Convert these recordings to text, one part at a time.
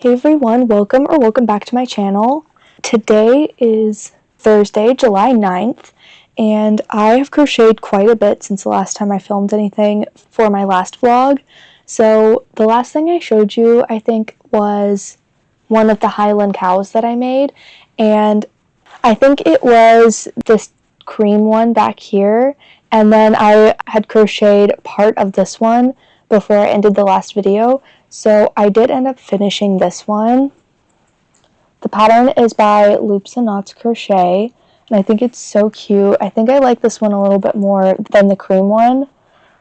Hey everyone, welcome back to my channel. Today is Thursday, July 9th, and I have crocheted quite a bit since the last time I filmed anything for my last vlog. So the last thing I showed you, I think, was one of the Highland cows that I made, and I think it was this cream one back here, and then I had crocheted part of this one before I ended the last video. So I did end up finishing this one. The pattern is by Loops and Knots Crochet, and I think it's so cute. I think I like this one a little bit more than the cream one,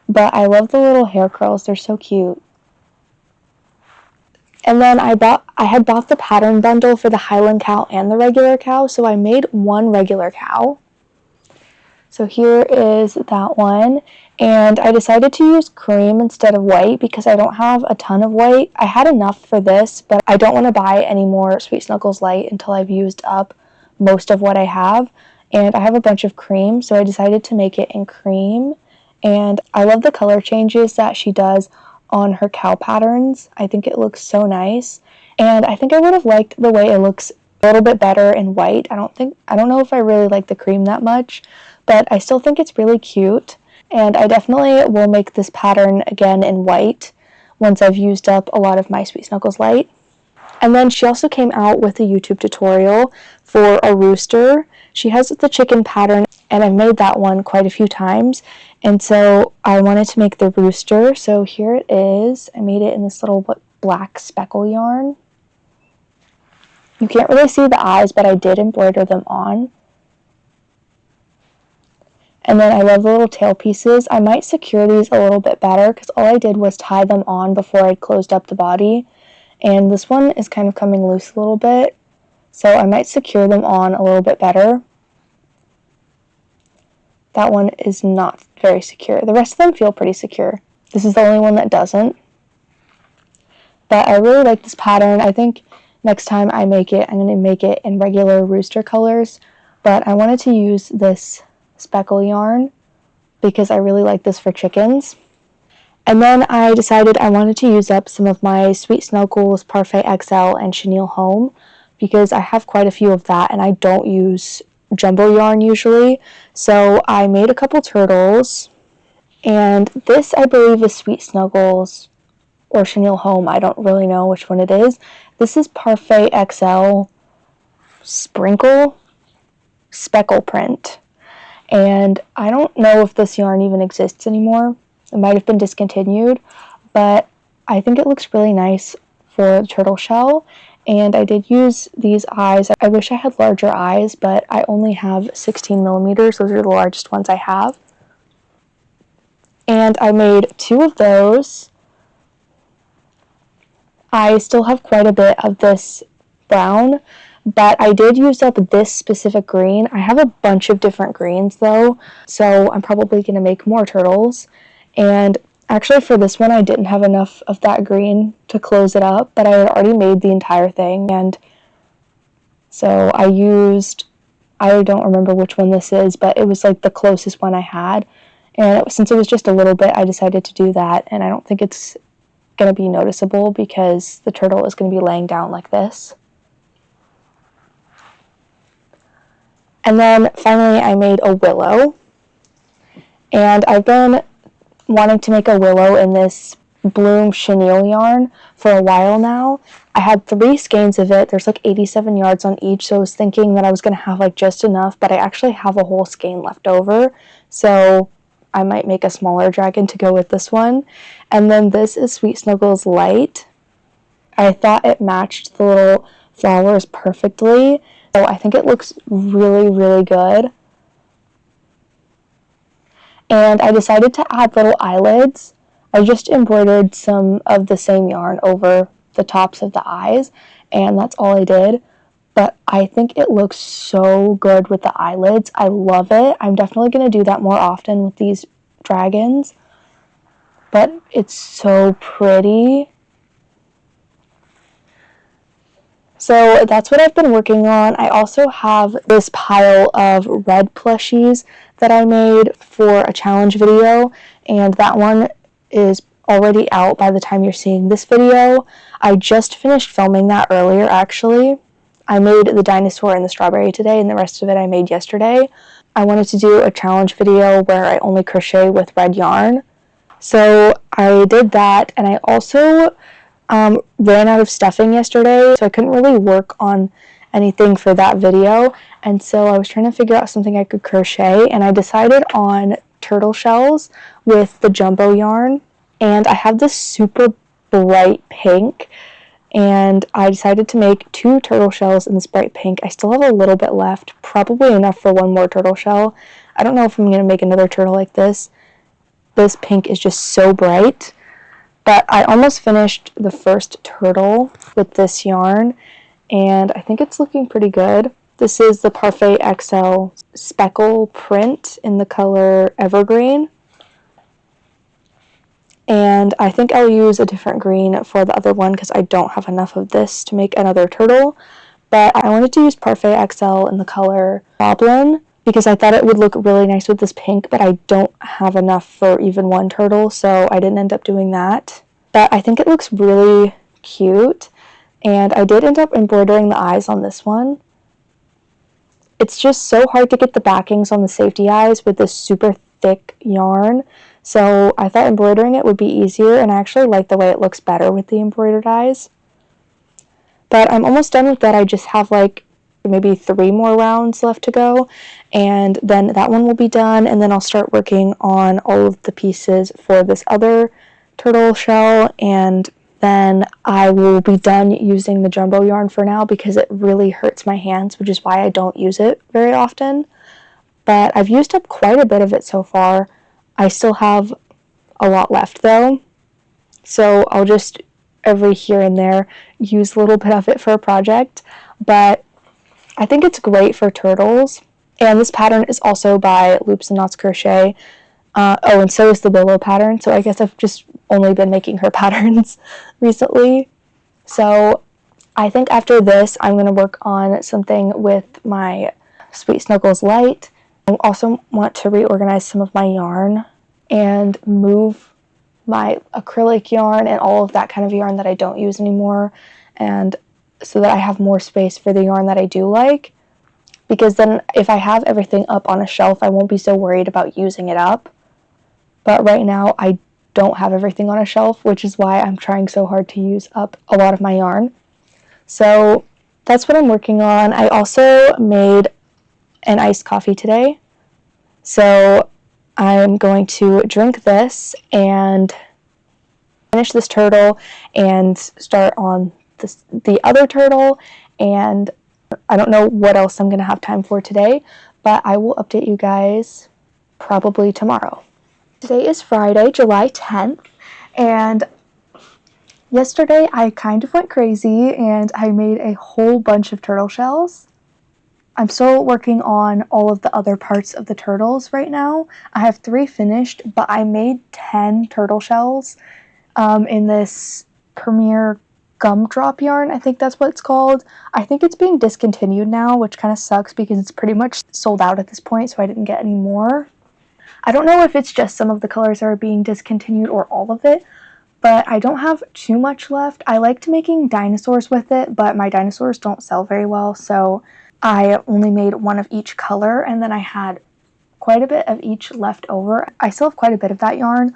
but I love the little hair curls. They're so cute. And then I had bought the pattern bundle for the Highland cow and the regular cow, so I made one regular cow. So here is that one, and I decided to use cream instead of white because I don't have a ton of white. I had enough for this, but I don't want to buy any more Sweet Snuggles Light until I've used up most of what I have, and I have a bunch of cream, so I decided to make it in cream. And I love the color changes that she does on her cow patterns. I think it looks so nice, and I think I would have liked the way it looks a little bit better in white. I don't know if I really like the cream that much, but I still think it's really cute, and I definitely will make this pattern again in white once I've used up a lot of my Sweet Snuggles Light. And then she also came out with a YouTube tutorial for a rooster. She has the chicken pattern, and I've made that one quite a few times, and so I wanted to make the rooster, so here it is. I made it in this little black speckle yarn. You can't really see the eyes, but I did embroider them on. And then I love the little tail pieces. I might secure these a little bit better because all I did was tie them on before I closed up the body. And this one is kind of coming loose a little bit, so I might secure them on a little bit better. That one is not very secure. The rest of them feel pretty secure. This is the only one that doesn't. But I really like this pattern. I think next time I make it, I'm going to make it in regular rooster colors. But I wanted to use this speckle yarn because I really like this for chickens. And then I decided I wanted to use up some of my Sweet Snuggles Parfait XL and Chenille Home because I have quite a few of that and I don't use jumbo yarn usually. So I made a couple turtles, and this I believe is Sweet Snuggles or Chenille Home. I don't really know which one it is. This is Parfait XL Sprinkle Speckle Print. And I don't know if this yarn even exists anymore. It might have been discontinued, but I think it looks really nice for the turtle shell. And I did use these eyes. I wish I had larger eyes, but I only have 16 millimeters. Those are the largest ones I have. And I made 2 of those. I still have quite a bit of this brown, but I did use up this specific green. I have a bunch of different greens though, so I'm probably going to make more turtles. And actually for this one I didn't have enough of that green to close it up, but I had already made the entire thing, and so I don't remember which one this is, but it was like the closest one I had, and since it was just a little bit, I decided to do that, and I don't think it's going to be noticeable because the turtle is going to be laying down like this. And then finally I made a willow, and I've been wanting to make a willow in this Bloom chenille yarn for a while now. I had 3 skeins of it. There's like 87 yards on each, so I was thinking that I was going to have like just enough, but I actually have a whole skein left over, so I might make a smaller dragon to go with this one. And then this is Sweet Snuggles Light. I thought it matched the little flowers perfectly, so I think it looks really, really good. And I decided to add little eyelids. I just embroidered some of the same yarn over the tops of the eyes, and that's all I did. But I think it looks so good with the eyelids. I love it. I'm definitely going to do that more often with these dragons. But it's so pretty. So that's what I've been working on. I also have this pile of red plushies that I made for a challenge video, and that one is already out by the time you're seeing this video. I just finished filming that earlier, actually. I made the dinosaur and the strawberry today, and the rest of it I made yesterday. I wanted to do a challenge video where I only crochet with red yarn. So I did that, and I also ran out of stuffing yesterday, so I couldn't really work on anything for that video. And so I was trying to figure out something I could crochet, and I decided on turtle shells with the jumbo yarn. And I have this super bright pink, and I decided to make 2 turtle shells in this bright pink. I still have a little bit left, probably enough for 1 more turtle shell. I don't know if I'm going to make another turtle like this. This pink is just so bright. But I almost finished the first turtle with this yarn, and I think it's looking pretty good. This is the Parfait XL speckle print in the color Evergreen. And I think I'll use a different green for the other one because I don't have enough of this to make another turtle. But I wanted to use Parfait XL in the color Goblin because I thought it would look really nice with this pink, but I don't have enough for even 1 turtle, so I didn't end up doing that. But I think it looks really cute, and I did end up embroidering the eyes on this one. It's just so hard to get the backings on the safety eyes with this super thick yarn, so I thought embroidering it would be easier, and I actually like the way it looks better with the embroidered eyes. But I'm almost done with that. I just have like maybe 3 more rounds left to go, and then that one will be done, and then I'll start working on all of the pieces for this other turtle shell, and then I will be done using the jumbo yarn for now because it really hurts my hands, which is why I don't use it very often. But I've used up quite a bit of it so far. I still have a lot left though, so I'll just every here and there use a little bit of it for a project. But I think it's great for turtles, and this pattern is also by Loops and Knots Crochet. Oh, and so is the Willow pattern, so I guess I've just only been making her patterns recently. So I think after this, I'm going to work on something with my Sweet Snuggles Light. I also want to reorganize some of my yarn and move my acrylic yarn and all of that kind of yarn that I don't use anymore, and so that I have more space for the yarn that I do like, because then if I have everything up on a shelf, I won't be so worried about using it up. But right now I don't have everything on a shelf, which is why I'm trying so hard to use up a lot of my yarn. So that's what I'm working on. I also made an iced coffee today, so I'm going to drink this and finish this turtle and start on the other turtle, and I don't know what else I'm going to have time for today, but I will update you guys probably tomorrow. Today is Friday, July 10th, and yesterday I kind of went crazy and I made a whole bunch of turtle shells. I'm still working on all of the other parts of the turtles right now. I have 3 finished, but I made 10 turtle shells in this Premier gumdrop yarn. I think that's what it's called. I think it's being discontinued now, which kind of sucks because it's pretty much sold out at this point, so I didn't get any more. I don't know if it's just some of the colors that are being discontinued or all of it, but I don't have too much left. I liked making dinosaurs with it, but my dinosaurs don't sell very well, so I only made 1 of each color, and then I had quite a bit of each left over. I still have quite a bit of that yarn,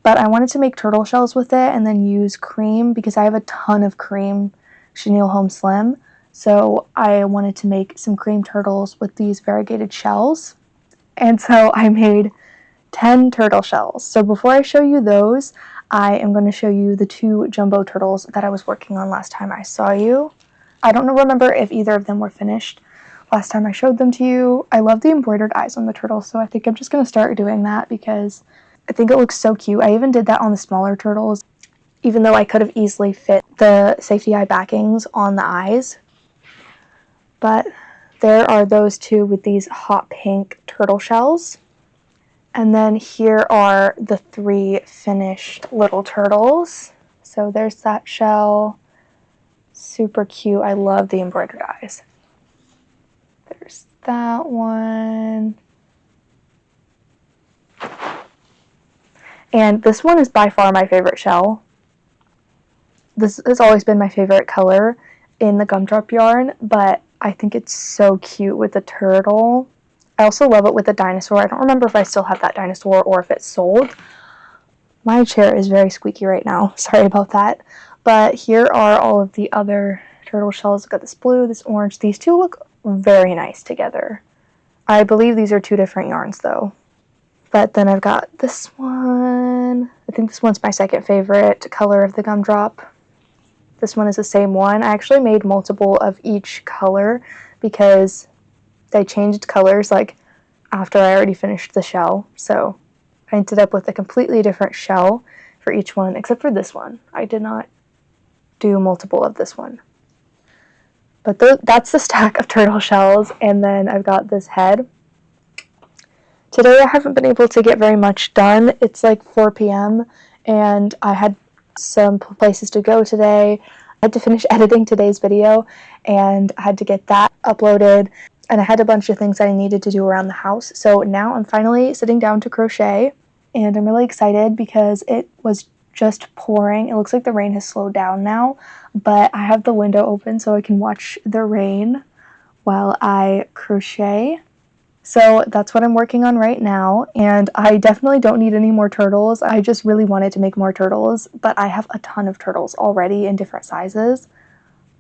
but I wanted to make turtle shells with it and then use cream because I have a ton of cream chenille home slim, so I wanted to make some cream turtles with these variegated shells, and so I made 10 turtle shells. So before I show you those, I am going to show you the 2 jumbo turtles that I was working on last time I saw you. I don't remember if either of them were finished last time I showed them to you. I love the embroidered eyes on the turtles, so I think I'm just going to start doing that because I think it looks so cute. I even did that on the smaller turtles, even though I could have easily fit the safety eye backings on the eyes. But there are those 2 with these hot pink turtle shells. And then here are the 3 finished little turtles. So there's that shell. Super cute. I love the embroidered eyes. There's that one. And this one is by far my favorite shell. This has always been my favorite color in the gumdrop yarn, but I think it's so cute with the turtle. I also love it with the dinosaur. I don't remember if I still have that dinosaur or if it's sold. My chair is very squeaky right now. Sorry about that. But here are all of the other turtle shells. I've got this blue, this orange. These two look very nice together. I believe these are 2 different yarns though. But then I've got this one. I think this one's my second favorite color of the gumdrop. This one is the same one. I actually made multiple of each color because they changed colors like after I already finished the shell. So I ended up with a completely different shell for each one, except for this one. I did not do multiple of this one. But that's the stack of turtle shells, and then I've got this head. Today I haven't been able to get very much done. It's like 4 p.m. and I had some places to go today. I had to finish editing today's video and I had to get that uploaded, and I had a bunch of things that I needed to do around the house. So now I'm finally sitting down to crochet, and I'm really excited because it was just pouring. It looks like the rain has slowed down now, but I have the window open so I can watch the rain while I crochet. So that's what I'm working on right now, and I definitely don't need any more turtles. I just really wanted to make more turtles, but I have a ton of turtles already in different sizes.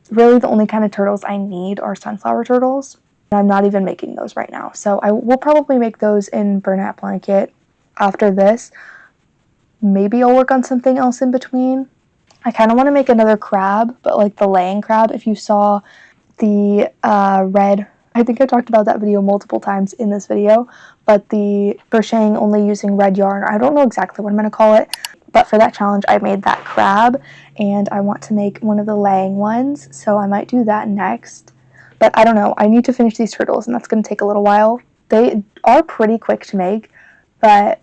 Really the only kind of turtles I need are sunflower turtles. I'm not even making those right now, so I will probably make those in Bernat Blanket after this. Maybe I'll work on something else in between. I kind of want to make another crab, but like the laying crab. If you saw the red, I think I talked about that video multiple times in this video, but the crocheting only using red yarn, I don't know exactly what I'm going to call it, but for that challenge I made that crab, and I want to make one of the laying ones, so I might do that next. But I don't know, I need to finish these turtles, and that's going to take a little while. They are pretty quick to make, but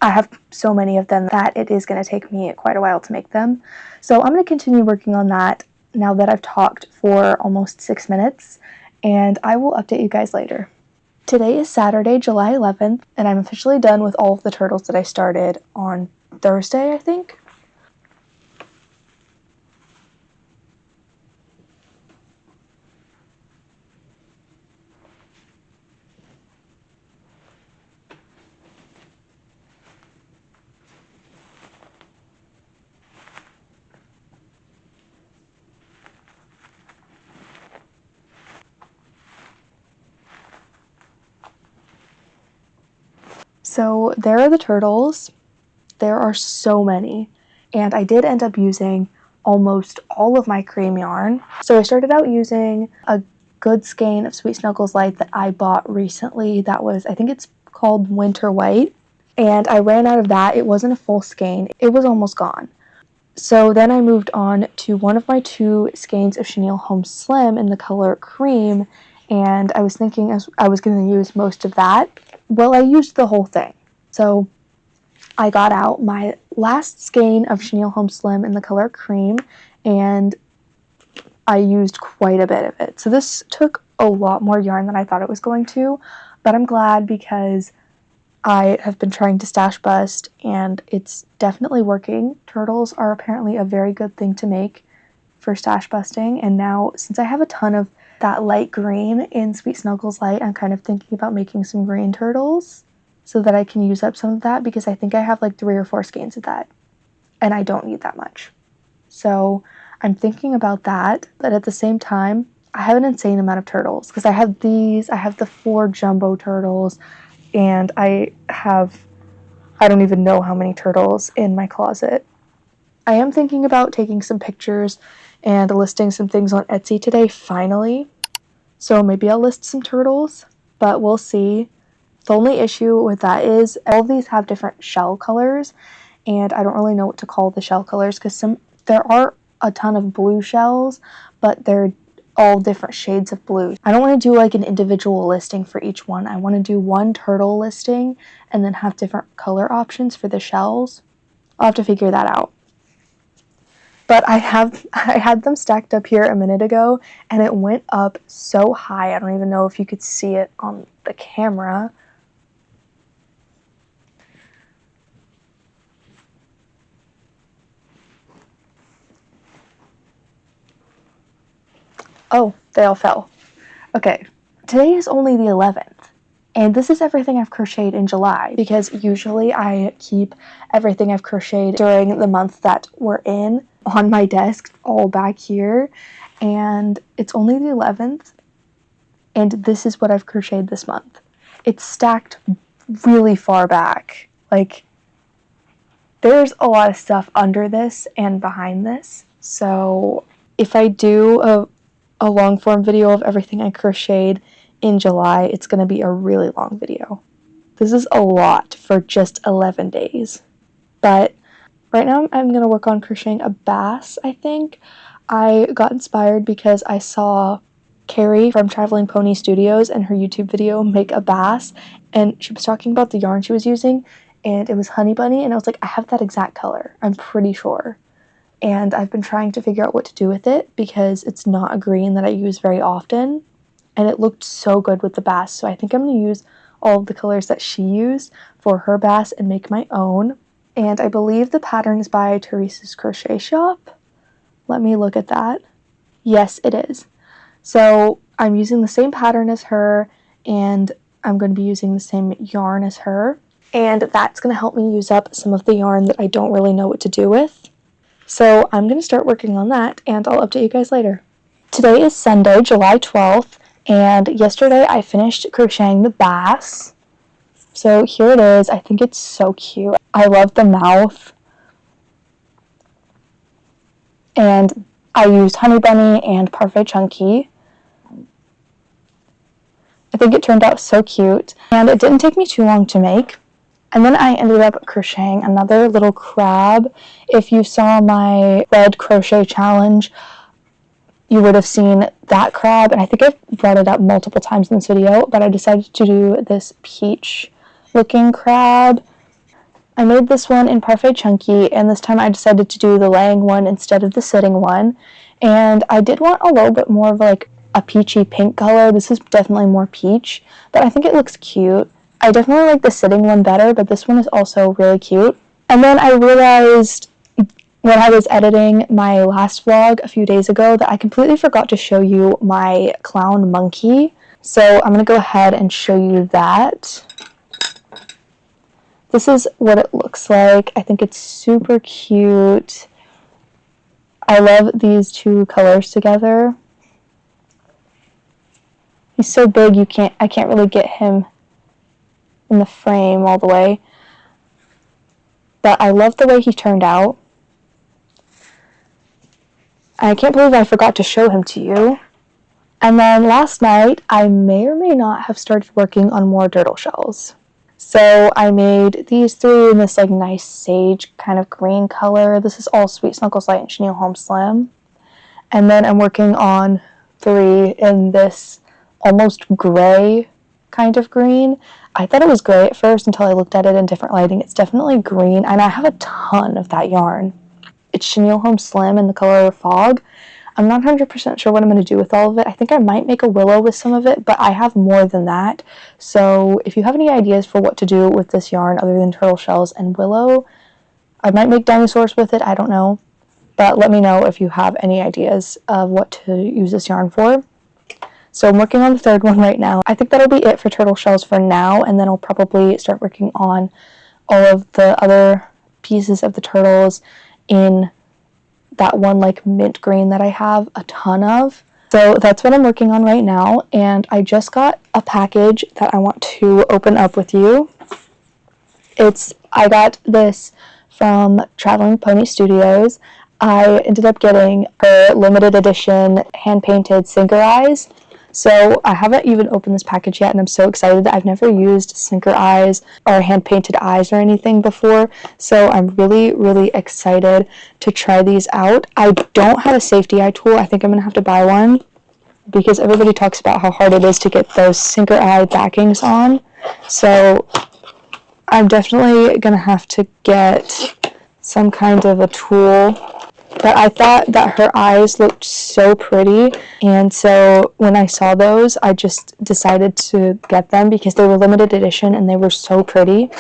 I have so many of them that it is going to take me quite a while to make them. So I'm going to continue working on that now that I've talked for almost 6 minutes, and I will update you guys later. Today is Saturday, July 11th, and I'm officially done with all of the turtles that I started on Thursday, I think. So there are the turtles. There are so many, and I did end up using almost all of my cream yarn. So I started out using a good skein of Sweet Snuggles Light that I bought recently. That was, I think it's called Winter White, and I ran out of that. It wasn't a full skein. It was almost gone. So then I moved on to one of my 2 skeins of Chenille Home Slim in the color cream, and I was thinking I was going to use most of that. Well, I used the whole thing. So I got out my last skein of Chenille Home Slim in the color cream, and I used quite a bit of it. So this took a lot more yarn than I thought it was going to, but I'm glad because I have been trying to stash bust, and it's definitely working. Turtles are apparently a very good thing to make for stash busting, and now since I have a ton of that light green in Sweet Snuggles Light, I'm kind of thinking about making some green turtles so that I can use up some of that, because I think I have like 3 or 4 skeins of that, and I don't need that much. So I'm thinking about that, but at the same time, I have an insane amount of turtles, because I have these, I have the 4 jumbo turtles, and I don't even know how many turtles in my closet. I am thinking about taking some pictures and listing some things on Etsy today, finally. So maybe I'll list some turtles, but we'll see. The only issue with that is all of these have different shell colors, and I don't really know what to call the shell colors, because there are a ton of blue shells, but they're all different shades of blue. I don't want to do like an individual listing for each one. I want to do one turtle listing and then have different color options for the shells. I'll have to figure that out. But I had them stacked up here a minute ago, and it went up so high. I don't even know if you could see it on the camera. Oh, they all fell. Okay, today is only the 11th. And this is everything I've crocheted in July, because usually I keep everything I've crocheted during the month that we're in on my desk, all back here. And it's only the 11th, and this is what I've crocheted this month. It's stacked really far back. Like, there's a lot of stuff under this and behind this. So if I do a long form video of everything I crocheted in July, it's going to be a really long video. This is a lot for just 11 days. But right now I'm going to work on crocheting a bass, I think. I got inspired because I saw Carrie from Traveling Pony Studios and her YouTube video make a bass, and she was talking about the yarn she was using, and it was Honey Bunny, and I was like, I have that exact color, I'm pretty sure. And I've been trying to figure out what to do with it because it's not a green that I use very often, and it looked so good with the bass, so I think I'm going to use all of the colors that she used for her bass and make my own. And I believe the pattern is by Teresa's Crochet Shop. Let me look at that. Yes, it is. So I'm using the same pattern as her, and I'm going to be using the same yarn as her, and that's going to help me use up some of the yarn that I don't really know what to do with. So I'm going to start working on that, and I'll update you guys later. Today is Sunday, July 12th, and yesterday I finished crocheting the bass. So here it is. I think it's so cute. I love the mouth. And I used Honey Bunny and Parfait Chunky. I think it turned out so cute. And it didn't take me too long to make. And then I ended up crocheting another little crab. If you saw my red crochet challenge, you would have seen that crab. And I think I've brought it up multiple times in this video, but I decided to do this peach looking crab. I made this one in Parfait Chunky, and this time I decided to do the laying one instead of the sitting one. And I did want a little bit more of like a peachy pink color. This is definitely more peach, but I think it looks cute. I definitely like the sitting one better, but this one is also really cute. And then I realized when I was editing my last vlog a few days ago that I completely forgot to show you my clown monkey. So I'm going to go ahead and show you that. This is what it looks like. I think it's super cute. I love these two colors together. He's so big I can't really get him in the frame all the way. But I love the way he turned out. I can't believe I forgot to show him to you. And then last night, I may or may not have started working on more turtle shells. So I made these three in this like nice sage kind of green color. This is all Sweet Snuggles Light and Chenille Home Slim. And then I'm working on three in this almost gray kind of green. I thought it was gray at first until I looked at it in different lighting. It's definitely green, and I have a ton of that yarn. It's Chenille Home Slim in the color Fog. I'm not 100% sure what I'm going to do with all of it. I think I might make a willow with some of it, but I have more than that. So if you have any ideas for what to do with this yarn other than turtle shells and willow, I might make dinosaurs with it, I don't know. But let me know if you have any ideas of what to use this yarn for. So I'm working on the third one right now. I think that'll be it for turtle shells for now, and then I'll probably start working on all of the other pieces of the turtles in that one like mint green that I have a ton of. So that's what I'm working on right now, and I just got a package that I want to open up with you. I got this from Traveling Pony Studios. I ended up getting her limited edition hand-painted sinker eyes. So I haven't even opened this package yet, and I'm so excited. I've never used sinker eyes or hand-painted eyes or anything before, so I'm really, really excited to try these out. I don't have a safety eye tool. I think I'm going to have to buy one because everybody talks about how hard it is to get those sinker eye backings on. So I'm definitely going to have to get some kind of a tool. But I thought that her eyes looked so pretty, and so when I saw those, I just decided to get them because they were limited edition and they were so pretty.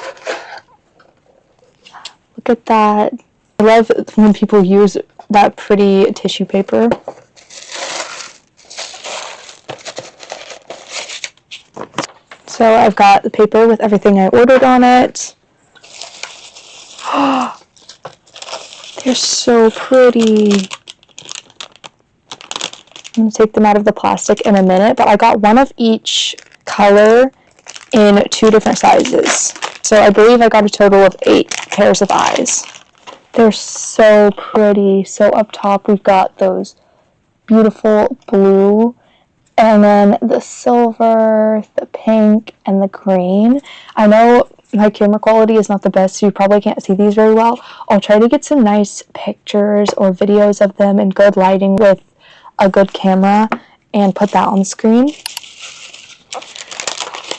Look at that. I love when people use that pretty tissue paper. So I've got the paper with everything I ordered on it. They're so pretty. I'm going to take them out of the plastic in a minute, but I got one of each color in 2 different sizes. So I believe I got a total of 8 pairs of eyes. They're so pretty. So up top we've got those beautiful blue, and then the silver, the pink, and the green. I know my camera quality is not the best, so you probably can't see these very well. I'll try to get some nice pictures or videos of them in good lighting with a good camera and put that on the screen.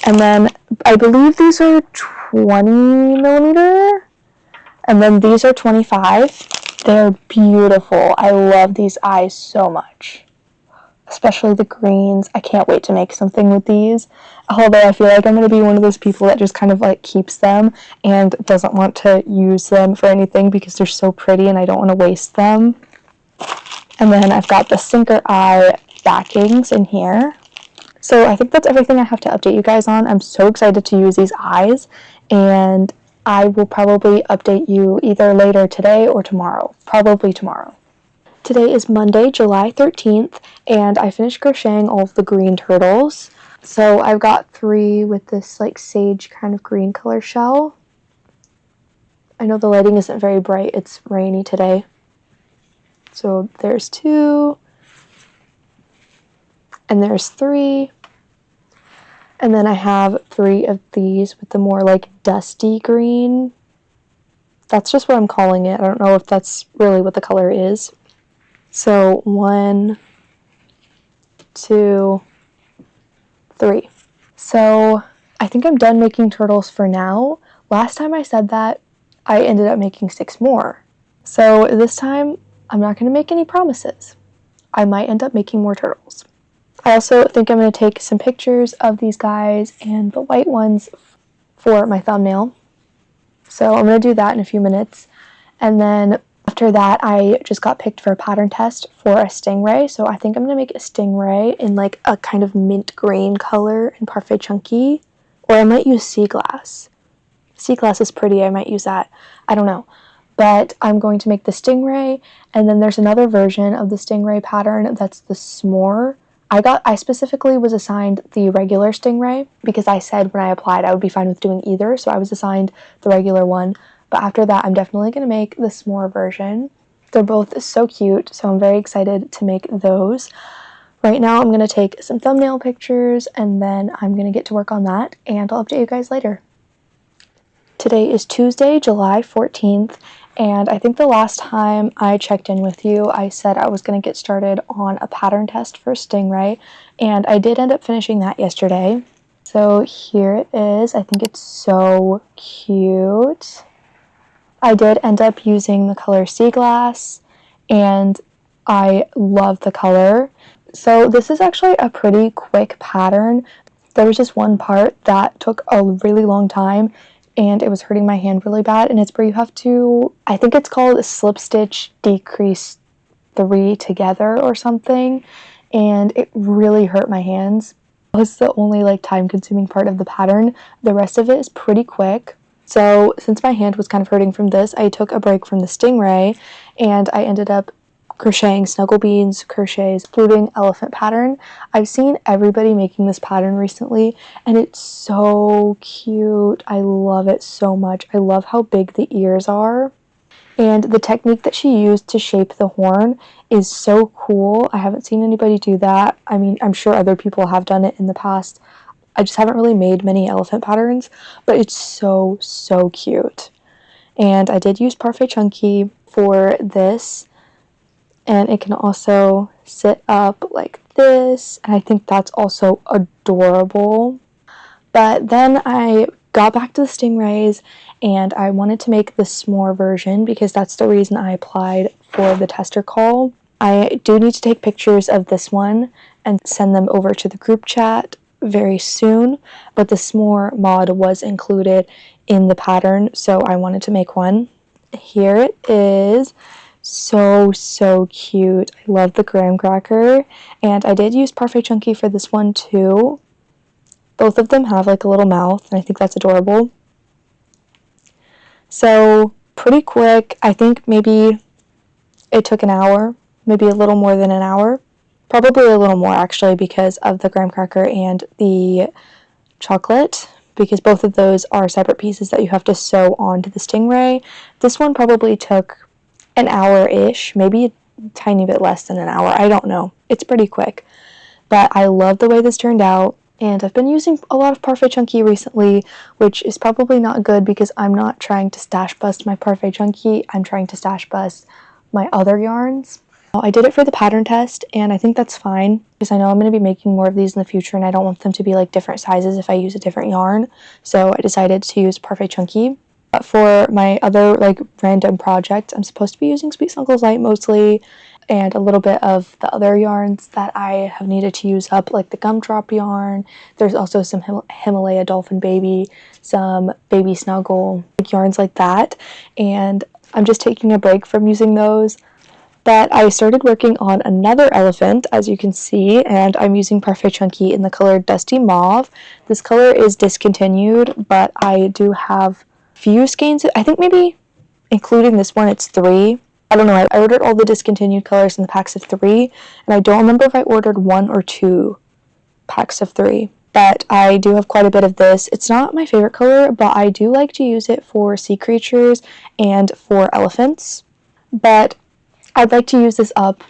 And then I believe these are 20 millimeter, and then these are 25. They're beautiful. I love these eyes so much, especially the greens. I can't wait to make something with these, although I feel like I'm going to be one of those people that just kind of like keeps them and doesn't want to use them for anything because they're so pretty and I don't want to waste them. And then I've got the sinker eye backings in here. So I think that's everything I have to update you guys on. I'm so excited to use these eyes, and I will probably update you either later today or tomorrow. Probably tomorrow. Today is Monday, July 13th, and I finished crocheting all of the green turtles. So I've got 3 with this like sage kind of green color shell. I know the lighting isn't very bright. It's rainy today. So there's 2, and there's 3. And then I have 3 of these with the more like dusty green. That's just what I'm calling it. I don't know if that's really what the color is. So 1, 2, 3. So I think I'm done making turtles for now. Last time I said that, I ended up making 6 more. So this time, I'm not going to make any promises. I might end up making more turtles. I also think I'm going to take some pictures of these guys and the white ones for my thumbnail. So I'm going to do that in a few minutes. And then after that, I just got picked for a pattern test for a stingray. So I think I'm going to make a stingray in like a kind of mint green color in Parfait Chunky. Or I might use sea glass. Sea glass is pretty. I might use that. I don't know. But I'm going to make the stingray. And then there's another version of the stingray pattern that's the s'more. I specifically was assigned the regular stingray because I said when I applied I would be fine with doing either, so I was assigned the regular one. But after that, I'm definitely going to make the s'more version. They're both so cute, so I'm very excited to make those. Right now, I'm going to take some thumbnail pictures, and then I'm going to get to work on that, and I'll update you guys later. Today is Tuesday, July 14th, and I think the last time I checked in with you, I said I was going to get started on a pattern test for stingray, and I did end up finishing that yesterday. So here it is. I think it's so cute. I did end up using the color Sea Glass, and I love the color. So this is actually a pretty quick pattern. There was just one part that took a really long time, and it was hurting my hand really bad, and it's where you have to, I think it's called slip stitch decrease 3 together or something, and it really hurt my hands. It was the only like time consuming part of the pattern. The rest of it is pretty quick. So since my hand was kind of hurting from this, I took a break from the stingray, and I ended up crocheting snuggle beans, crochets, fluting elephant pattern. I've seen everybody making this pattern recently, and it's so cute. I love it so much. I love how big the ears are. And the technique that she used to shape the horn is so cool. I haven't seen anybody do that. I mean, I'm sure other people have done it in the past. I just haven't really made many elephant patterns, but it's so, so cute. And I did use Parfait Chunky for this, and it can also sit up like this, and I think that's also adorable. But then I got back to the stingrays, and I wanted to make the s'more version because that's the reason I applied for the tester call. I do need to take pictures of this one and send them over to the group chat very soon, but the s'more mod was included in the pattern, so I wanted to make one. Here it is. So, so cute. I love the graham cracker, and I did use Parfait Chunky for this one too. Both of them have like a little mouth, and I think that's adorable. So pretty quick. I think maybe it took an hour, maybe a little more than an hour. Probably a little more actually because of the graham cracker and the chocolate, because both of those are separate pieces that you have to sew onto the stingray. This one probably took an hour-ish, maybe a tiny bit less than an hour. I don't know. It's pretty quick. But I love the way this turned out. And I've been using a lot of Parfait Chunky recently, which is probably not good because I'm not trying to stash bust my Parfait Chunky. I'm trying to stash bust my other yarns. I did it for the pattern test, and I think that's fine because I know I'm going to be making more of these in the future, and I don't want them to be like different sizes if I use a different yarn. So I decided to use Parfait Chunky. But for my other like random project, I'm supposed to be using Sweet Snuggles Light mostly, and a little bit of the other yarns that I have needed to use up, like the Gumdrop yarn. There's also some Himalaya Dolphin Baby, some Baby Snuggle, yarns like that, and I'm just taking a break from using those. But I started working on another elephant, as you can see, and I'm using Parfait Chunky in the color Dusty Mauve. This color is discontinued, but I do have few skeins. I think maybe including this one, it's 3. I don't know. I ordered all the discontinued colors in the packs of 3, and I don't remember if I ordered 1 or 2 packs of 3. But I do have quite a bit of this. It's not my favorite color, but I do like to use it for sea creatures and for elephants. But I'd like to use this up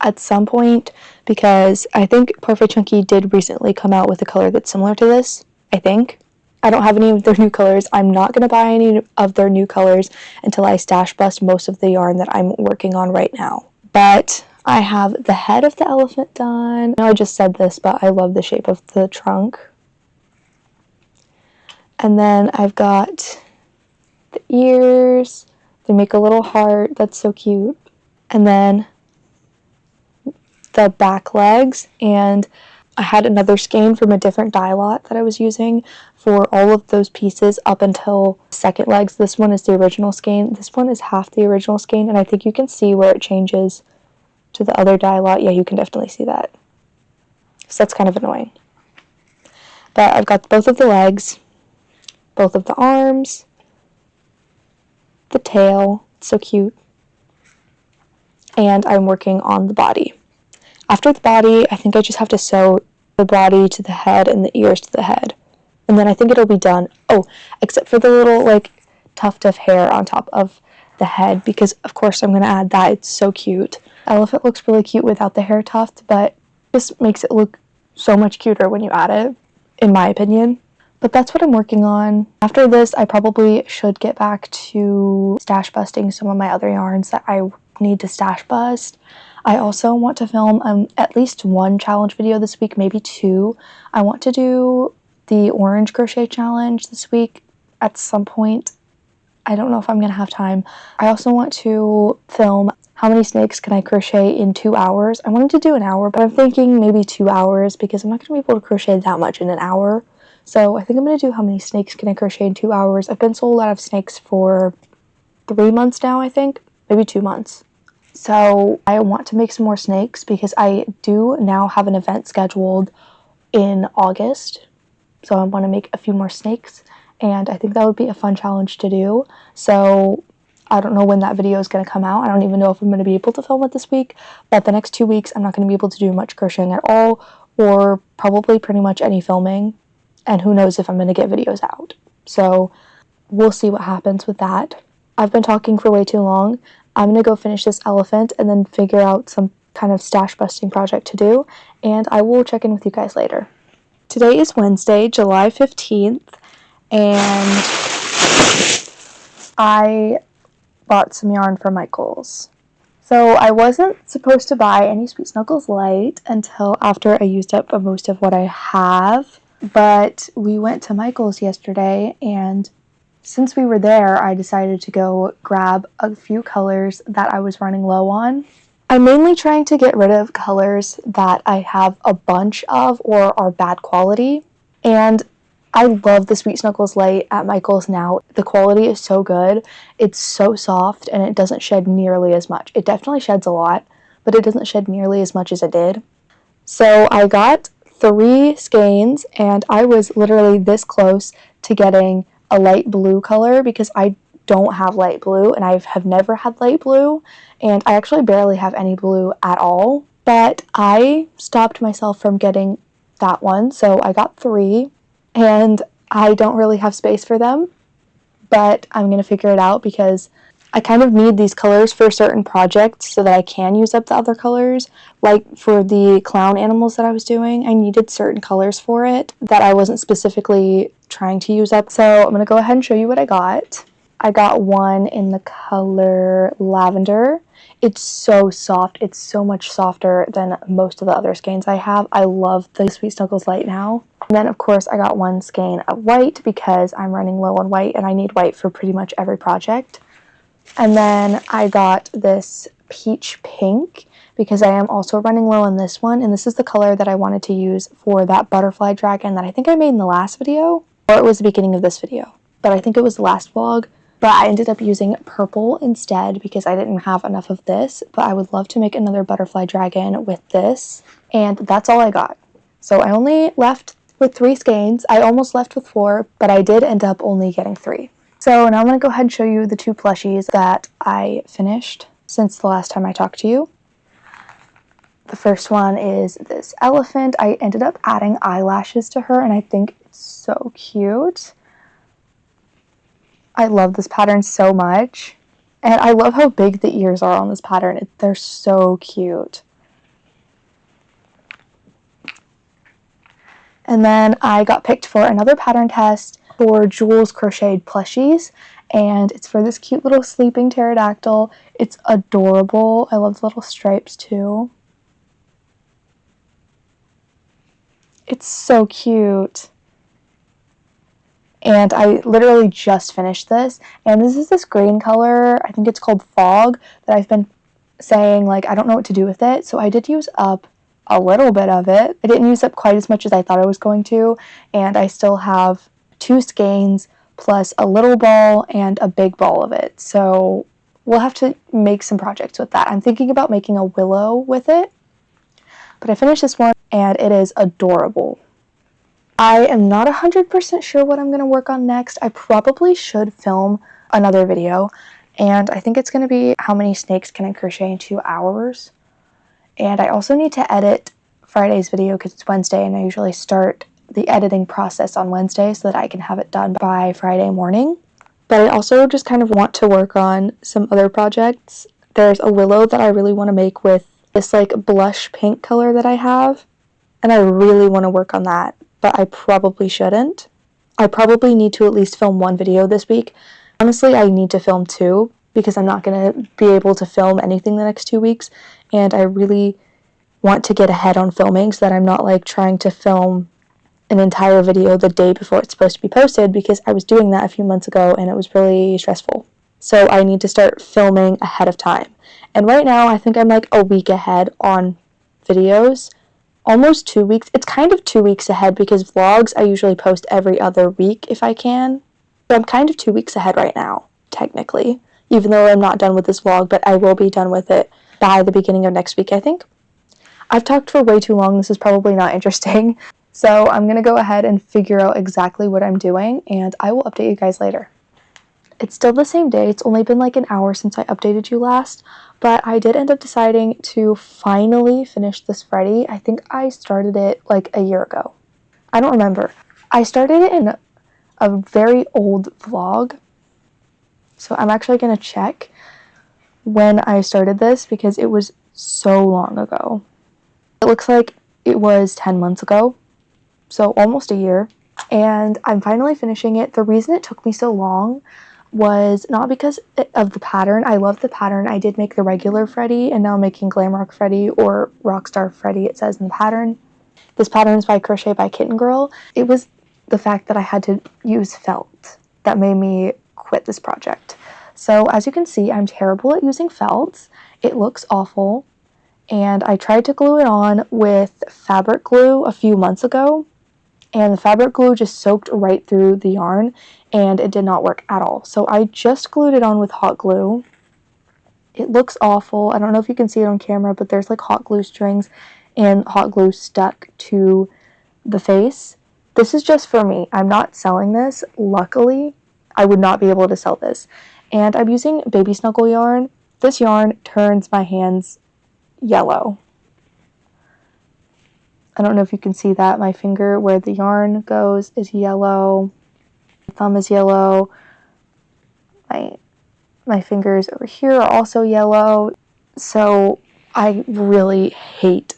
at some point because I think Parfait Chunky did recently come out with a color that's similar to this, I think. I don't have any of their new colors. I'm not going to buy any of their new colors until I stash bust most of the yarn that I'm working on right now. But I have the head of the elephant done. I know I just said this, but I love the shape of the trunk. And then I've got the ears. They make a little heart. That's so cute. And then the back legs, and I had another skein from a different dye lot that I was using for all of those pieces up until second legs. This one is the original skein. This one is half the original skein, and I think you can see where it changes to the other dye lot. Yeah, you can definitely see that. So that's kind of annoying. But I've got both of the legs, both of the arms, the tail. It's so cute. And I'm working on the body. After the body, I think I just have to sew the body to the head and the ears to the head. And then I think it'll be done. Oh, except for the little, like, tuft of hair on top of the head, because, of course, I'm going to add that. It's so cute. Elephant looks really cute without the hair tuft, but this makes it look so much cuter when you add it, in my opinion. But that's what I'm working on. After this, I probably should get back to stash busting some of my other yarns that I need to stash bust. I also want to film at least 1 challenge video this week, maybe 2. I want to do the orange crochet challenge this week at some point. I don't know if I'm going to have time. I also want to film how many snakes can I crochet in 2 hours. I wanted to do an hour, but I'm thinking maybe 2 hours because I'm not going to be able to crochet that much in an hour. So I think I'm going to do how many snakes can I crochet in 2 hours. I've been sold out of snakes for 3 months now, I think. Maybe 2 months. So I want to make some more snakes because I do now have an event scheduled in August. So I want to make a few more snakes, and I think that would be a fun challenge to do. So I don't know when that video is going to come out. I don't even know if I'm going to be able to film it this week, but the next 2 weeks I'm not going to be able to do much crocheting at all, or probably pretty much any filming, and who knows if I'm going to get videos out. So we'll see what happens with that. I've been talking for way too long. I'm going to go finish this elephant and then figure out some kind of stash busting project to do, and I will check in with you guys later. Today is Wednesday, July 15th, and I bought some yarn from Michael's. So I wasn't supposed to buy any Sweet Snuggles Light until after I used up most of what I have, but we went to Michael's yesterday, and since we were there, I decided to go grab a few colors that I was running low on. I'm mainly trying to get rid of colors that I have a bunch of or are bad quality. And I love the Sweet Snuggles Light at Michael's now. The quality is so good. It's so soft and it doesn't shed nearly as much. It definitely sheds a lot, but it doesn't shed nearly as much as it did. So I got 3 skeins, and I was literally this close to getting a light blue color because I don't have light blue, and I have never had light blue, and I actually barely have any blue at all. But I stopped myself from getting that one, so I got 3, and I don't really have space for them, but I'm going to figure it out because I kind of need these colors for certain projects so that I can use up the other colors. Like for the clown animals that I was doing, I needed certain colors for it that I wasn't specifically trying to use up. So I'm going to go ahead and show you what I got. I got one in the color lavender. It's so soft. It's so much softer than most of the other skeins I have. I love the Sweet Snuggles Light now. And then, of course, I got one skein of white because I'm running low on white and I need white for pretty much every project. And then I got this peach pink because I am also running low on this one. And this is the color that I wanted to use for that butterfly dragon that I think I made in the last video. Or it was the beginning of this video. But I think it was the last vlog. But I ended up using purple instead because I didn't have enough of this. But I would love to make another butterfly dragon with this. And that's all I got. So I only left with 3 skeins. I almost left with 4, but I did end up only getting 3. So now I'm going to go ahead and show you the 2 plushies that I finished since the last time I talked to you. The first one is this elephant. I ended up adding eyelashes to her, and I think it's so cute. I love this pattern so much. And I love how big the ears are on this pattern. They're so cute. And then I got picked for another pattern test for Jules Crocheted plushies, and it's for this cute little sleeping pterodactyl. It's adorable. I love the little stripes too. It's so cute. And I literally just finished this, and this is this green color, I think it's called Fog, that I've been saying, like, I don't know what to do with it, so I did use up a little bit of it. I didn't use up quite as much as I thought I was going to, and I still have 2 skeins plus a little ball and a big ball of it, so we'll have to make some projects with that. I'm thinking about making a willow with it, but I finished this one, and it is adorable. I am not 100% sure what I'm going to work on next. I probably should film another video, and I think it's going to be how many snakes can I crochet in 2 hours. And I also need to edit Friday's video because it's Wednesday, and I usually start the editing process on Wednesday so that I can have it done by Friday morning. But I also just kind of want to work on some other projects. There's a willow that I really want to make with this like blush pink color that I have, and I really want to work on that, but I probably shouldn't. I probably need to at least film 1 video this week. Honestly, I need to film 2 because I'm not going to be able to film anything the next 2 weeks, and I really want to get ahead on filming so that I'm not like trying to film an entire video the day before it's supposed to be posted, because I was doing that a few months ago and it was really stressful. So I need to start filming ahead of time. And right now I think I'm like a week ahead on videos. Almost 2 weeks. It's kind of 2 weeks ahead because vlogs I usually post every other week if I can. So I'm kind of 2 weeks ahead right now, technically. Even though I'm not done with this vlog, but I will be done with it by the beginning of next week, I think. I've talked for way too long. This is probably not interesting. So I'm going to go ahead and figure out exactly what I'm doing, and I will update you guys later. It's still the same day. It's only been like an hour since I updated you last, but I did end up deciding to finally finish this Freddy. I think I started it like a year ago. I don't remember. I started it in a very old vlog, so I'm actually going to check when I started this because it was so long ago. It looks like it was 10 months ago, so almost a year, and I'm finally finishing it. The reason it took me so long was not because of the pattern. I love the pattern. I did make the regular Freddy, and now I'm making Glam Rock Freddy, or Rockstar Freddy, it says in the pattern. This pattern is by Crochet by Kitten Girl. It was the fact that I had to use felt that made me quit this project. So as you can see, I'm terrible at using felt. It looks awful, and I tried to glue it on with fabric glue a few months ago, and the fabric glue just soaked right through the yarn, and it did not work at all. So I just glued it on with hot glue. It looks awful. I don't know if you can see it on camera, but there's like hot glue strings and hot glue stuck to the face. This is just for me. I'm not selling this. Luckily, I would not be able to sell this. And I'm using Baby Snuggle yarn. This yarn turns my hands yellow. I don't know if you can see that. My finger where the yarn goes is yellow. My thumb is yellow. My fingers over here are also yellow. So I really hate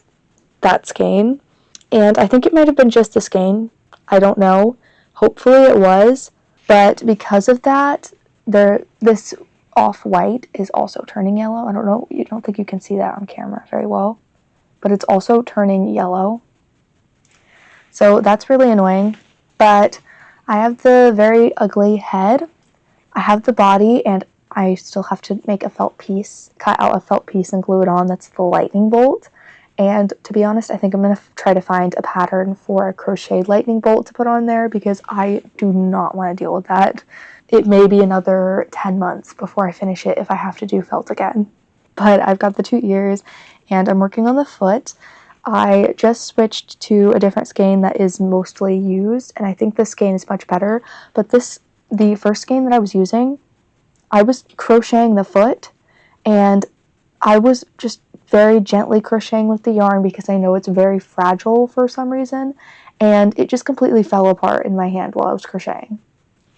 that skein. And I think it might have been just the skein. I don't know. Hopefully it was. But because of that, this off-white is also turning yellow. I don't know. I don't think you can see that on camera very well. But it's also turning yellow. So that's really annoying. But I have the very ugly head. I have the body, and I still have to make a felt piece, cut out a felt piece and glue it on. That's the lightning bolt. And to be honest, I think I'm going to try to find a pattern for a crocheted lightning bolt to put on there because I do not want to deal with that. It may be another 10 months before I finish it if I have to do felt again. But I've got the 2 ears and I'm working on the foot. I just switched to a different skein that is mostly used, and I think this skein is much better. But the first skein that I was using, I was crocheting the foot, and I was just very gently crocheting with the yarn because I know it's very fragile for some reason, and it just completely fell apart in my hand while I was crocheting.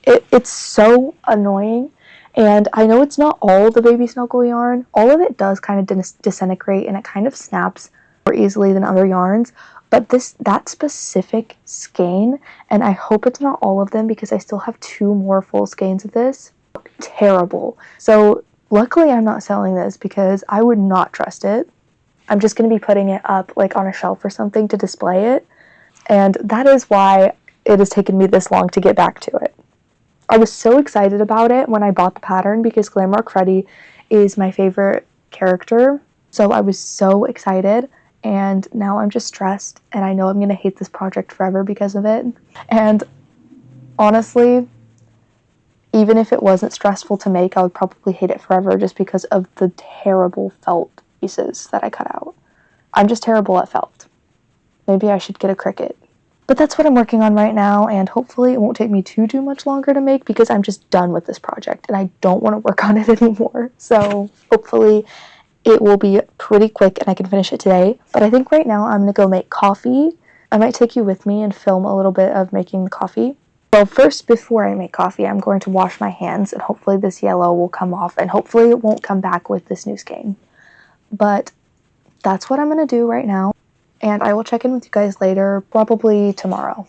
It's so annoying, and I know it's not all the Baby Snuggle yarn. All of it does kind of disintegrate, and it kind of snaps more easily than other yarns, but that specific skein, and I hope it's not all of them because I still have 2 more full skeins of this, terrible. So luckily I'm not selling this because I would not trust it. I'm just going to be putting it up like on a shelf or something to display it, and that is why it has taken me this long to get back to it. I was so excited about it when I bought the pattern because Glamrock Freddy is my favorite character, so I was so excited. And now I'm just stressed, and I know I'm going to hate this project forever because of it. And honestly, even if it wasn't stressful to make, I would probably hate it forever just because of the terrible felt pieces that I cut out. I'm just terrible at felt. Maybe I should get a Cricut. But that's what I'm working on right now, and hopefully it won't take me too much longer to make because I'm just done with this project, and I don't want to work on it anymore. So hopefully it will be pretty quick and I can finish it today. But I think right now I'm going to go make coffee. I might take you with me and film a little bit of making the coffee. Well, first, before I make coffee, I'm going to wash my hands, and hopefully this yellow will come off, and hopefully it won't come back with this new skein. But that's what I'm going to do right now, and I will check in with you guys later, probably tomorrow.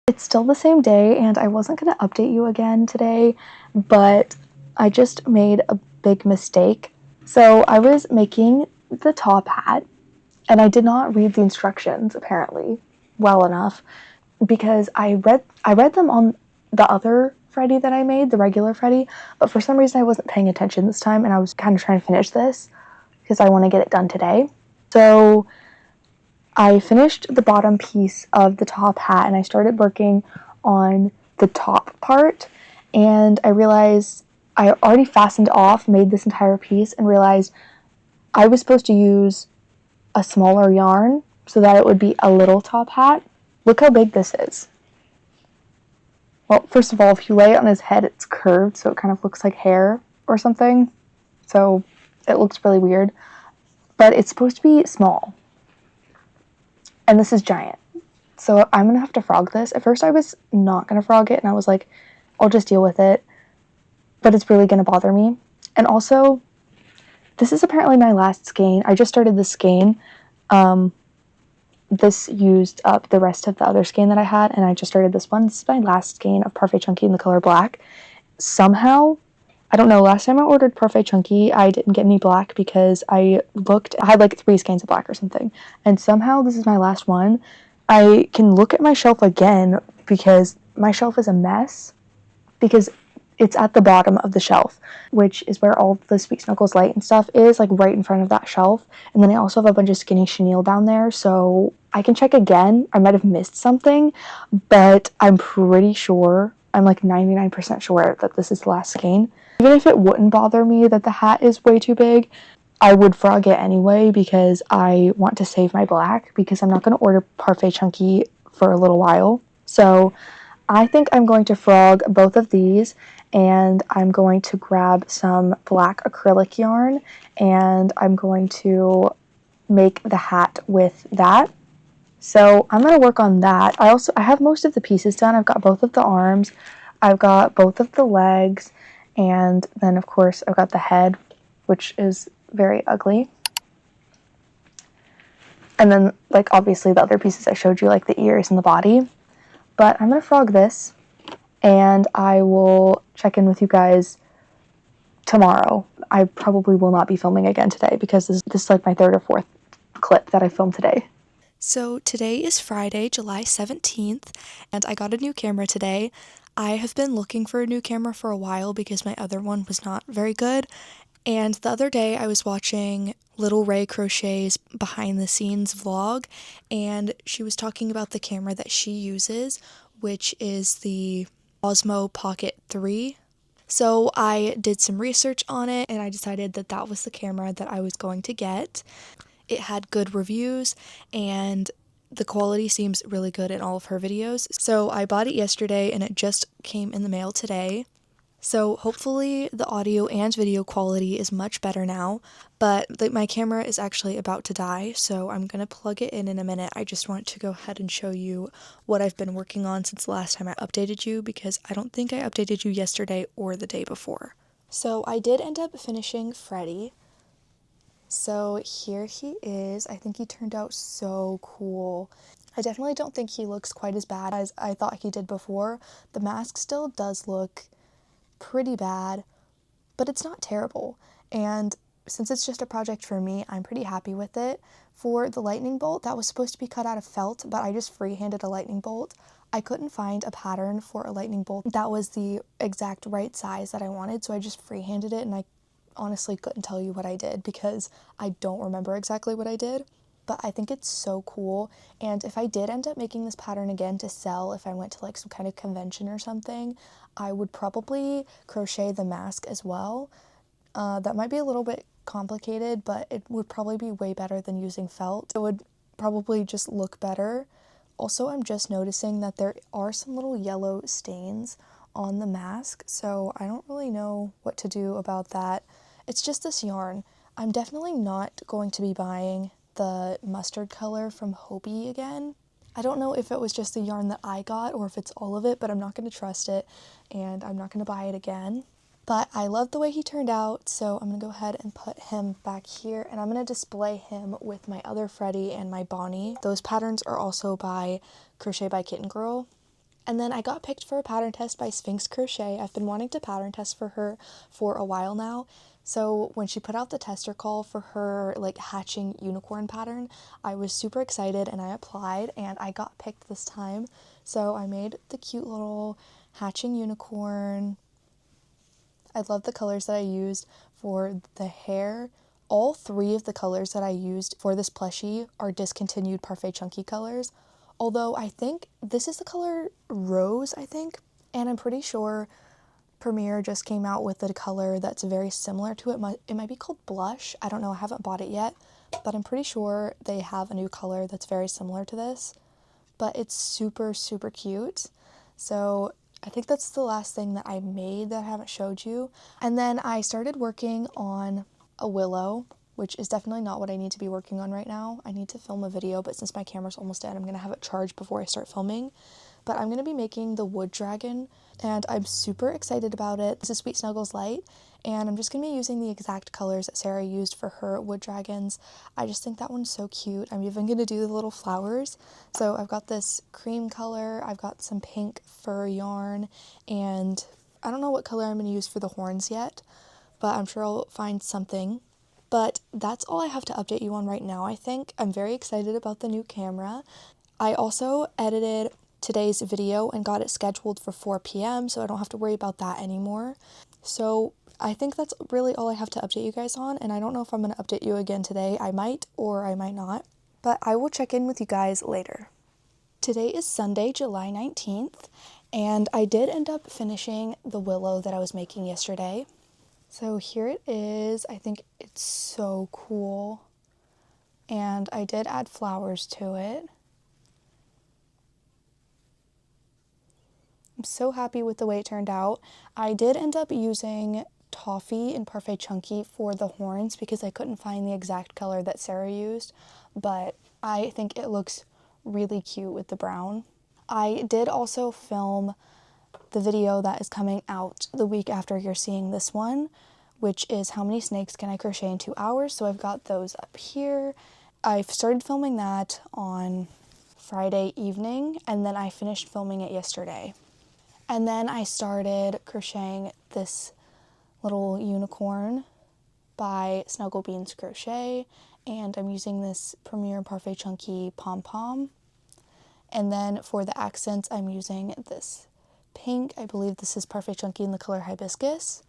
It's still the same day, and I wasn't going to update you again today, but I just made a big mistake. So I was making the top hat, and I did not read the instructions, apparently, well enough, because I read them on the other Freddy that I made, the regular Freddy, but for some reason I wasn't paying attention this time, and I was kind of trying to finish this because I want to get it done today. So I finished the bottom piece of the top hat, and I started working on the top part, and I realized I already fastened off, made this entire piece, and realized I was supposed to use a smaller yarn so that it would be a little top hat. Look how big this is. Well, first of all, if you lay it on his head, it's curved, so it kind of looks like hair or something. So it looks really weird. But it's supposed to be small. And this is giant. So I'm going to have to frog this. At first I was not going to frog it, and I was like, I'll just deal with it. But it's really going to bother me. And also, this is apparently my last skein. I just started this skein. This used up the rest of the other skein that I had, and I just started this one. This is my last skein of Parfait Chunky in the color black. Somehow, I don't know, last time I ordered Parfait Chunky, I didn't get any black because I had like 3 skeins of black or something. And somehow this is my last one. I can look at my shelf again because my shelf is a mess because it's at the bottom of the shelf, which is where all the Sweet Snuggles Light and stuff is, like right in front of that shelf. And then I also have a bunch of Skinny Chenille down there, so I can check again. I might have missed something, but I'm pretty sure, I'm like 99% sure that this is the last skein. Even if it wouldn't bother me that the hat is way too big, I would frog it anyway because I want to save my black because I'm not going to order Parfait Chunky for a little while. So I think I'm going to frog both of these, and I'm going to grab some black acrylic yarn and I'm going to make the hat with that. So I'm going to work on that. I have most of the pieces done. I've got both of the arms, I've got both of the legs, and then of course I've got the head, which is very ugly. And then like obviously the other pieces I showed you, like the ears and the body. But I'm going to frog this, and I will check in with you guys tomorrow. I probably will not be filming again today because this is like my 3rd or 4th clip that I filmed today. So today is Friday, July 17th, and I got a new camera today. I have been looking for a new camera for a while because my other one was not very good. And the other day I was watching Little Ray Crochet's behind the scenes vlog, and she was talking about the camera that she uses, which is the Osmo Pocket 3. So I did some research on it and I decided that that was the camera that I was going to get. It had good reviews and the quality seems really good in all of her videos. So I bought it yesterday and it just came in the mail today. So hopefully the audio and video quality is much better now, but my camera is actually about to die, so I'm going to plug it in a minute. I just want to go ahead and show you what I've been working on since the last time I updated you, because I don't think I updated you yesterday or the day before. So I did end up finishing Freddy. So here he is. I think he turned out so cool. I definitely don't think he looks quite as bad as I thought he did before. The mask still does look pretty bad, but it's not terrible. And since it's just a project for me, I'm pretty happy with it. For the lightning bolt, that was supposed to be cut out of felt, but I just freehanded a lightning bolt. I couldn't find a pattern for a lightning bolt that was the exact right size that I wanted, so I just freehanded it, and I honestly couldn't tell you what I did because I don't remember exactly what I did. But I think it's so cool, and if I did end up making this pattern again to sell, if I went to like some kind of convention or something, I would probably crochet the mask as well. That might be a little bit complicated, but it would probably be way better than using felt. It would probably just look better. Also, I'm just noticing that there are some little yellow stains on the mask, so I don't really know what to do about that. It's just this yarn. I'm definitely not going to be buying the mustard color from Hobie again. I don't know if it was just the yarn that I got or if it's all of it, but I'm not going to trust it and I'm not going to buy it again. But I love the way he turned out, so I'm going to go ahead and put him back here, and I'm going to display him with my other Freddy and my Bonnie. Those patterns are also by Crochet by Kitten Girl. And then I got picked for a pattern test by Sphinx Crochet. I've been wanting to pattern test for her for a while now. So when she put out the tester call for her like hatching unicorn pattern, I was super excited and I applied and I got picked this time. So I made the cute little hatching unicorn. I love the colors that I used for the hair. All 3 of the colors that I used for this plushie are discontinued Parfait Chunky colors. Although I think this is the color Rose, I think. And I'm pretty sure Premier just came out with a color that's very similar to it. It might be called Blush. I don't know. I haven't bought it yet. But I'm pretty sure they have a new color that's very similar to this. But it's super, super cute. So I think that's the last thing that I made that I haven't showed you. And then I started working on a willow, which is definitely not what I need to be working on right now. I need to film a video, but since my camera's almost dead, I'm going to have it charged before I start filming. But I'm going to be making the wood dragon, and I'm super excited about it. This is Sweet Snuggles Light, and I'm just going to be using the exact colors that Sarah used for her wood dragons. I just think that one's so cute. I'm even going to do the little flowers. So I've got this cream color, I've got some pink fur yarn, and I don't know what color I'm going to use for the horns yet, but I'm sure I'll find something. But that's all I have to update you on right now, I think. I'm very excited about the new camera. I also edited today's video and got it scheduled for 4 p.m. so I don't have to worry about that anymore. So I think that's really all I have to update you guys on, and I don't know if I'm going to update you again today. I might or I might not, but I will check in with you guys later. Today is Sunday, July 19th, and I did end up finishing the willow that I was making yesterday. So here it is. I think it's so cool, and I did add flowers to it. I'm so happy with the way it turned out. I did end up using toffee and Parfait Chunky for the horns because I couldn't find the exact color that Sarah used, but I think it looks really cute with the brown. I did also film the video that is coming out the week after you're seeing this one, which is how many snakes can I crochet in 2 hours. So I've got those up here. I've started filming that on Friday evening, and then I finished filming it yesterday. And then I started crocheting this little unicorn by Snuggle Beans Crochet, and I'm using this Premier Parfait Chunky pom-pom. And then for the accents, I'm using this pink. I believe this is Parfait Chunky in the color Hibiscus.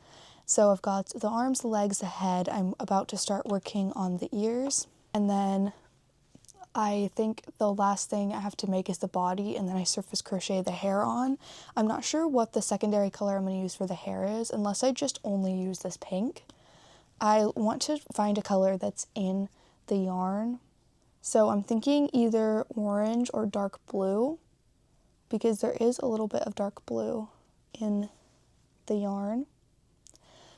So I've got the arms, the legs, the head. I'm about to start working on the ears. And then I think the last thing I have to make is the body, and then I surface crochet the hair on. I'm not sure what the secondary color I'm going to use for the hair is, unless I just only use this pink. I want to find a color that's in the yarn. So I'm thinking either orange or dark blue, because there is a little bit of dark blue in the yarn.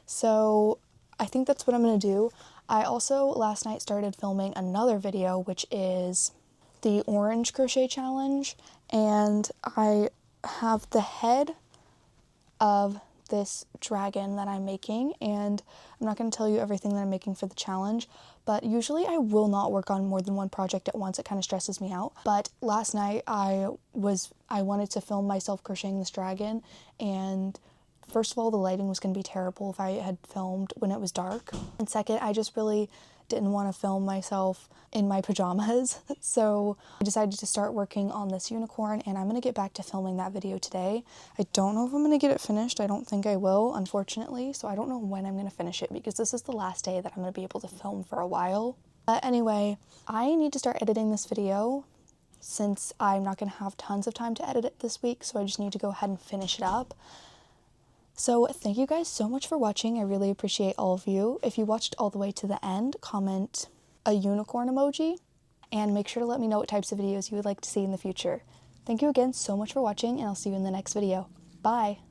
So I think that's what I'm going to do. I also last night started filming another video, which is the orange crochet challenge, and I have the head of this dragon that I'm making, and I'm not going to tell you everything that I'm making for the challenge, but usually I will not work on more than one project at once. It kind of stresses me out. But last night I wanted to film myself crocheting this dragon, and first of all, the lighting was going to be terrible if I had filmed when it was dark, and second, I just really didn't want to film myself in my pajamas. So I decided to start working on this unicorn, and I'm going to get back to filming that video today. I don't know if I'm going to get it finished. I don't think I will, unfortunately. So I don't know when I'm going to finish it, because this is the last day that I'm going to be able to film for a while. But anyway, I need to start editing this video since I'm not going to have tons of time to edit it this week. So I just need to go ahead and finish it up. So thank you guys so much for watching. I really appreciate all of you. If you watched all the way to the end, comment a unicorn emoji, and make sure to let me know what types of videos you would like to see in the future. Thank you again so much for watching, and I'll see you in the next video. Bye!